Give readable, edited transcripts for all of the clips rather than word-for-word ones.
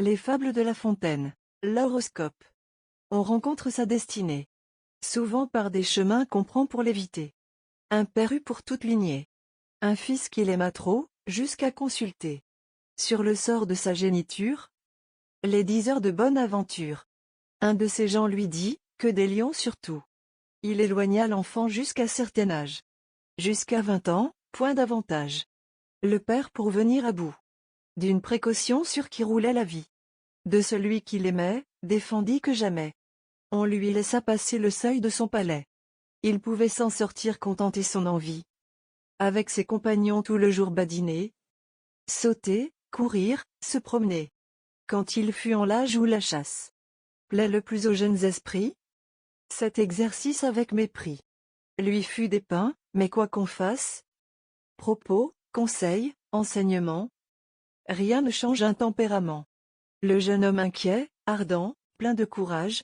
Les fables de La Fontaine. L'horoscope. On rencontre sa destinée. Souvent par des chemins qu'on prend pour l'éviter. Un père eut pour toute lignée. Un fils qu'il aima trop, jusqu'à consulter. Sur le sort de sa géniture. Les 10 heures de bonne aventure. Un de ces gens lui dit, que des lions surtout. Il éloigna l'enfant jusqu'à certain âge. Jusqu'à 20 ans, point d'avantage. Le père pour venir à bout. D'une précaution sur qui roulait la vie. De celui qu'il aimait, défendit que jamais. On lui laissa passer le seuil de son palais. Il pouvait s'en sortir contenter son envie. Avec ses compagnons tout le jour badiner. Sauter, courir, se promener. Quand il fut en l'âge où la chasse plaît le plus aux jeunes esprits, cet exercice avec mépris lui fut dépeint, mais quoi qu'on fasse, propos, conseils, enseignements, rien ne change un tempérament. Le jeune homme inquiet, ardent, plein de courage,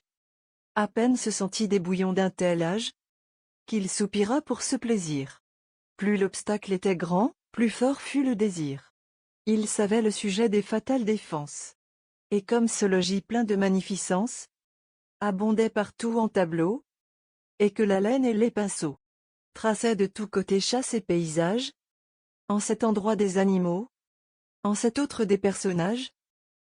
à peine se sentit des bouillons d'un tel âge, qu'il soupira pour ce plaisir. Plus l'obstacle était grand, plus fort fut le désir. Il savait le sujet des fatales défenses. Et comme ce logis plein de magnificence abondait partout en tableaux, et que la laine et les pinceaux traçaient de tous côtés chasse et paysages, en cet endroit des animaux, en cet autre des personnages,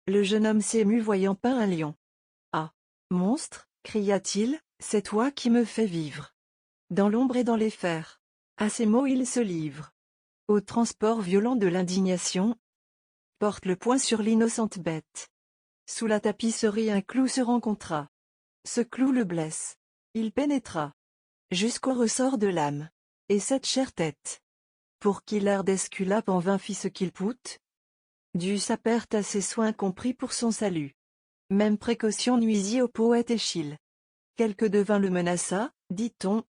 le jeune homme s'émut voyant peint un lion. « Ah, monstre, cria-t-il, c'est toi qui me fais vivre. Dans l'ombre et dans les fers. » À ces mots il se livre au transport violent de l'indignation, porte le poing sur l'innocente bête. Sous la tapisserie un clou se rencontra. Ce clou le blesse. Il pénétra jusqu'au ressort de l'âme. Et cette chère tête, pour qui l'art d'Esculape en vain fit ce qu'il poûte, dut sa perte à ses soins compris pour son salut. Même précaution nuisit au poète Échille. Quelque devin le menaça, dit-on,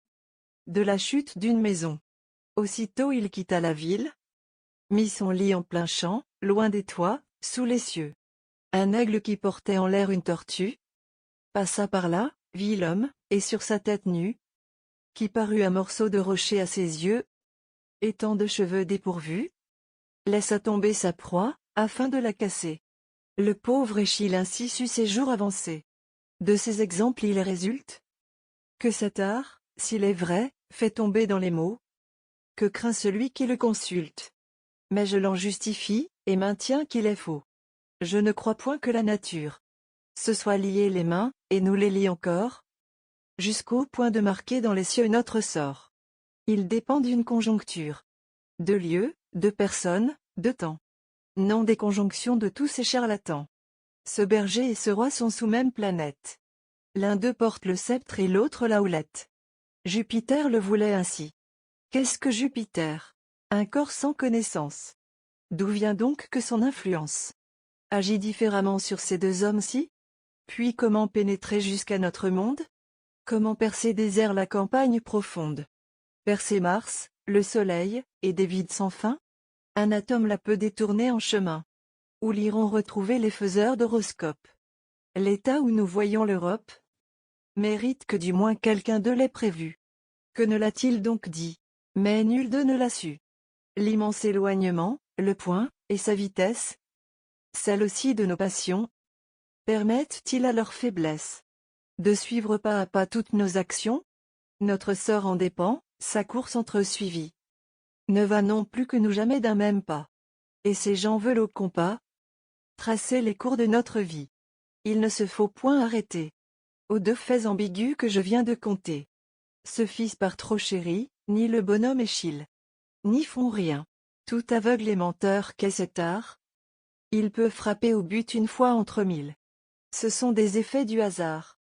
de la chute d'une maison. Aussitôt il quitta la ville, mit son lit en plein champ, loin des toits, sous les cieux. Un aigle qui portait en l'air une tortue passa par là, vit l'homme, et sur sa tête nue, qui parut un morceau de rocher à ses yeux, étant de cheveux dépourvus, laissa tomber sa proie, afin de la casser. Le pauvre Échille ainsi sut ses jours avancer. De ces exemples il résulte que cet art, s'il est vrai, fait tomber dans les mots, que craint celui qui le consulte. Mais je l'en justifie, et maintiens qu'il est faux. Je ne crois point que la nature se soit liée les mains, et nous les lie encore, jusqu'au point de marquer dans les cieux notre sort. Il dépend d'une conjoncture, de lieu, de personne, de temps. Non des conjonctions de tous ces charlatans. Ce berger et ce roi sont sous même planète. L'un d'eux porte le sceptre et l'autre la houlette. Jupiter le voulait ainsi. Qu'est-ce que Jupiter? Un corps sans connaissance. D'où vient donc que son influence agit différemment sur ces deux hommes-ci? Puis comment pénétrer jusqu'à notre monde? Comment percer des airs la campagne profonde? Percer Mars, le soleil, et des vides sans fin? Un atome la peut détourner en chemin. Où l'iront retrouver les faiseurs d'horoscopes? L'état où nous voyons l'Europe mérite que du moins quelqu'un d'eux l'ait prévu. Que ne l'a-t-il donc dit? Mais nul d'eux ne l'a su. L'immense éloignement, le point, et sa vitesse, celle aussi de nos passions, permettent-ils à leur faiblesse de suivre pas à pas toutes nos actions? Notre sort en dépend, sa course entre eux suivie ne va non plus que nous jamais d'un même pas. Et ces gens veulent au compas tracer les cours de notre vie. Il ne se faut point arrêter aux deux faits ambigus que je viens de conter. Ce fils par trop chéri, ni le bonhomme Échille n'y font rien. Tout aveugle et menteur qu'est cet art, il peut frapper au but une fois entre mille. Ce sont des effets du hasard.